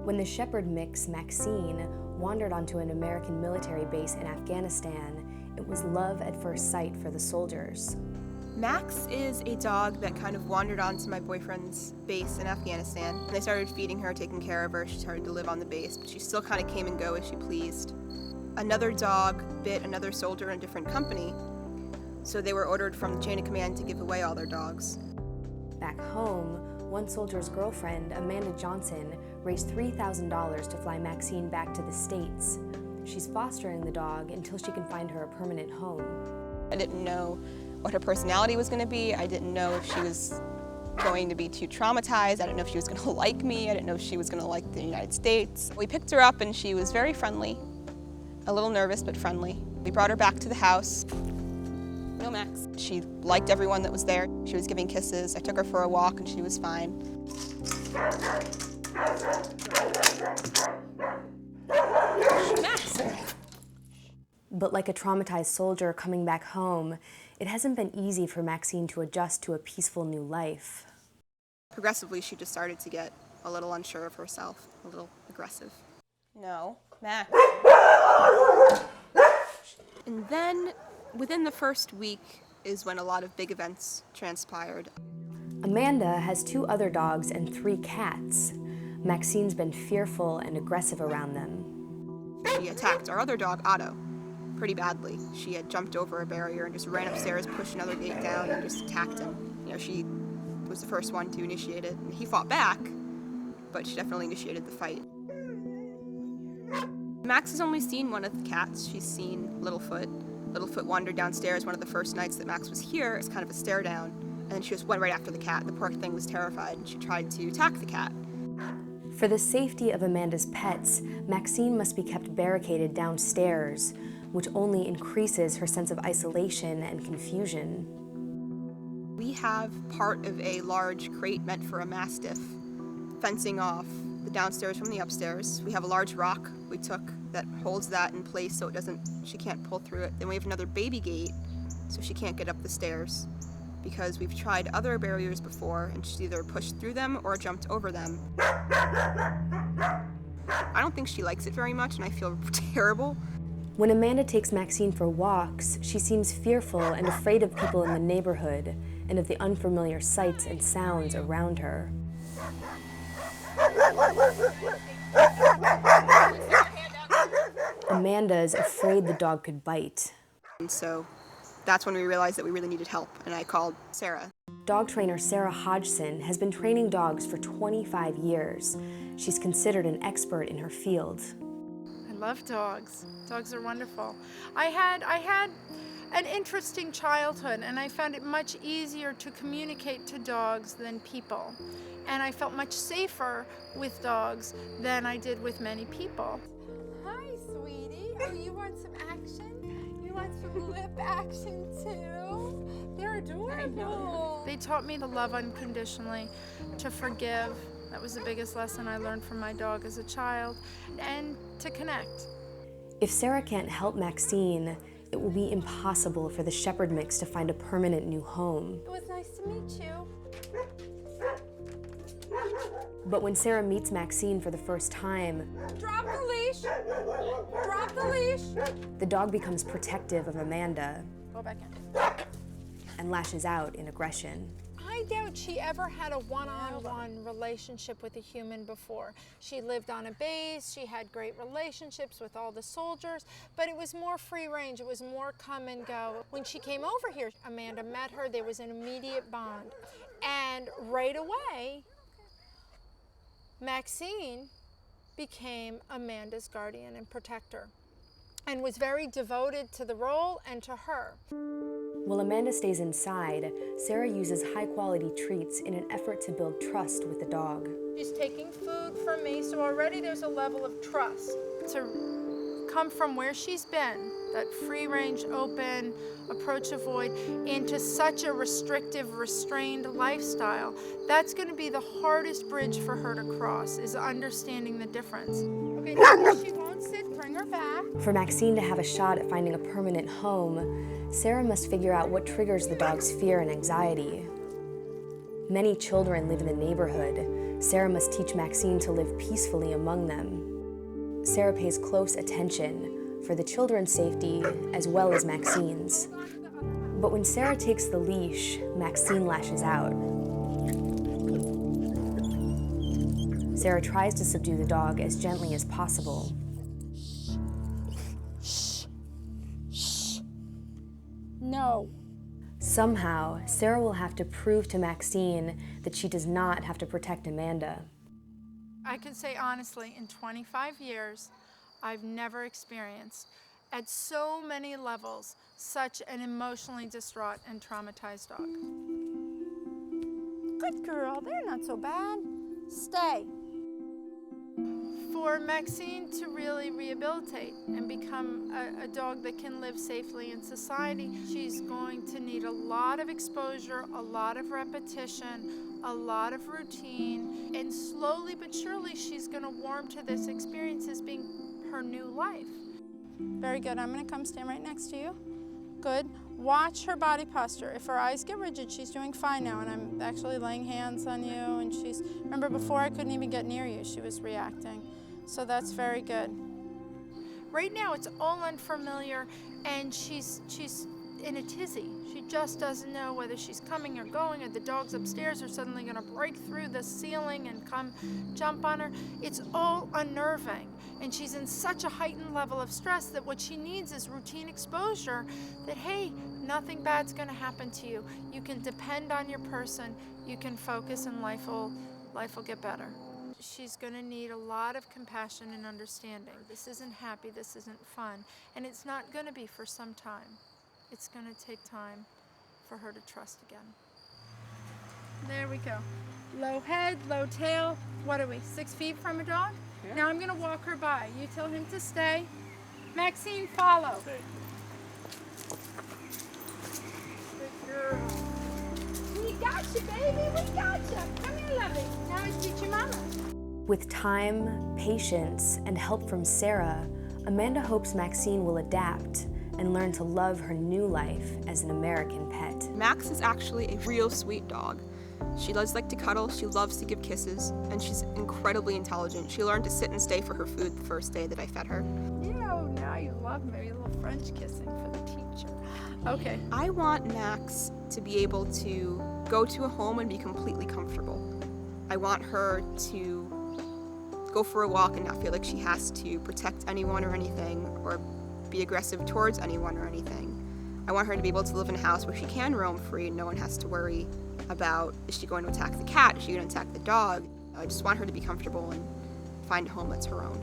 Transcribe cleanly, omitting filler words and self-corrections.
When the shepherd mix, Maxine, wandered onto an American military base in Afghanistan, it was love at first sight for the soldiers. Max is a dog that kind of wandered onto my boyfriend's base in Afghanistan. They started feeding her, taking care of her. She started to live on the base, but she still kind of came and go as she pleased. Another dog bit another soldier in a different company, so they were ordered from the chain of command to give away all their dogs. Back home, one soldier's girlfriend, Amanda Johnson, raised $3,000 to fly Maxine back to the States. She's fostering the dog until she can find her a permanent home. I didn't know what her personality was going to be. I didn't know if she was going to be too traumatized. I didn't know if she was going to like me. I didn't know if she was going to like the United States. We picked her up and she was very friendly, a little nervous but friendly. We brought her back to the house. No, Max. She liked everyone that was there. She was giving kisses. I took her for a walk and she was fine. Max! But like a traumatized soldier coming back home, it hasn't been easy for Maxine to adjust to a peaceful new life. Progressively, she just started to get a little unsure of herself, a little aggressive. No, Max. And then, within the first week is when a lot of big events transpired. Amanda has 2 other dogs and 3 cats. Maxine's been fearful and aggressive around them. She attacked our other dog, Otto, pretty badly. She had jumped over a barrier and just ran upstairs, pushed another gate down, and just attacked him. You know, she was the first one to initiate it. And he fought back, but she definitely initiated the fight. Max has only seen one of the cats. She's seen Littlefoot. Littlefoot wandered downstairs one of the first nights that Max was here. It's kind of a stare down, and then she just went right after the cat. The poor thing was terrified, and she tried to attack the cat. For the safety of Amanda's pets, Maxine must be kept barricaded downstairs, which only increases her sense of isolation and confusion. We have part of a large crate meant for a mastiff, fencing off the downstairs from the upstairs. We have a large rock we took that holds that in place so she can't pull through it. Then we have another baby gate so she can't get up the stairs, because we've tried other barriers before and she's either pushed through them or jumped over them. I don't think she likes it very much and I feel terrible. When Amanda takes Maxine for walks, she seems fearful and afraid of people in the neighborhood and of the unfamiliar sights and sounds around her. Amanda is afraid the dog could bite. And so that's when we realized that we really needed help, and I called Sarah. Dog trainer Sarah Hodgson has been training dogs for 25 years. She's considered an expert in her field. I love dogs. Dogs are wonderful. I had an interesting childhood, and I found it much easier to communicate to dogs than people. And I felt much safer with dogs than I did with many people. Hi, sweetie. Oh, you want some action? You want some lip action too? They're adorable. They taught me to love unconditionally, to forgive. That was the biggest lesson I learned from my dog as a child, and to connect. If Sarah can't help Maxine, it will be impossible for the shepherd mix to find a permanent new home. It was nice to meet you. But when Sarah meets Maxine for the first time, Drop the leash. Drop the leash. the dog becomes protective of Amanda Go back in. and lashes out in aggression. I doubt she ever had a one-on-one relationship with a human before. She lived on a base, she had great relationships with all the soldiers, but it was more free range, it was more come and go. When she came over here, Amanda met her, there was an immediate bond. And right away, Maxine became Amanda's guardian and protector and was very devoted to the role and to her. While Amanda stays inside, Sarah uses high-quality treats in an effort to build trust with the dog. She's taking food from me, so already there's a level of trust. To come from where she's been, that free-range, open, approach-avoid, into such a restrictive, restrained lifestyle, that's going to be the hardest bridge for her to cross, is understanding the difference. Okay, she won't sit, bring her back. For Maxine to have a shot at finding a permanent home, Sarah must figure out what triggers the dog's fear and anxiety. Many children live in the neighborhood. Sarah must teach Maxine to live peacefully among them. Sarah pays close attention for the children's safety as well as Maxine's. But when Sarah takes the leash, Maxine lashes out. Sarah tries to subdue the dog as gently as possible. No. Somehow, Sarah will have to prove to Maxine that she does not have to protect Amanda. I can say honestly, in 25 years, I've never experienced, at so many levels, such an emotionally distraught and traumatized dog. Good girl, they're not so bad. Stay. For Maxine to really rehabilitate and become a dog that can live safely in society, she's going to need a lot of exposure, a lot of repetition, a lot of routine, and slowly but surely she's going to warm to this experience as being her new life. Very good. I'm going to come stand right next to you. Good. Watch her body posture. If her eyes get rigid, she's doing fine now, and I'm actually laying hands on you, and she's, remember before I couldn't even get near you, she was reacting. So that's very good. Right now it's all unfamiliar, and she's in a tizzy. She just doesn't know whether she's coming or going, or the dogs upstairs are suddenly going to break through the ceiling and come jump on her. It's all unnerving, and she's in such a heightened level of stress that what she needs is routine exposure that, hey, nothing bad's going to happen to you. You can depend on your person, you can focus, and life will get better. She's going to need a lot of compassion and understanding. This isn't happy, this isn't fun, and it's not going to be for some time. It's going to take time for her to trust again. There we go. Low head, low tail. What are we, 6 feet from a dog? Yeah. Now I'm going to walk her by. You tell him to stay. Maxine, follow. Stay. Good girl. We got you, baby. We got you. Come here, lovey. Now I teach your mama. With time, patience, and help from Sarah, Amanda hopes Maxine will adapt and learn to love her new life as an American pet. Max is actually a real sweet dog. She does like to cuddle, she loves to give kisses, and she's incredibly intelligent. She learned to sit and stay for her food the first day that I fed her. You know, now you love maybe a little French kissing for the teacher. Okay. I want Max to be able to go to a home and be completely comfortable. I want her to go for a walk and not feel like she has to protect anyone or anything, or be aggressive towards anyone or anything. I want her to be able to live in a house where she can roam free and no one has to worry about, is she going to attack the cat, is she going to attack the dog? I just want her to be comfortable and find a home that's her own.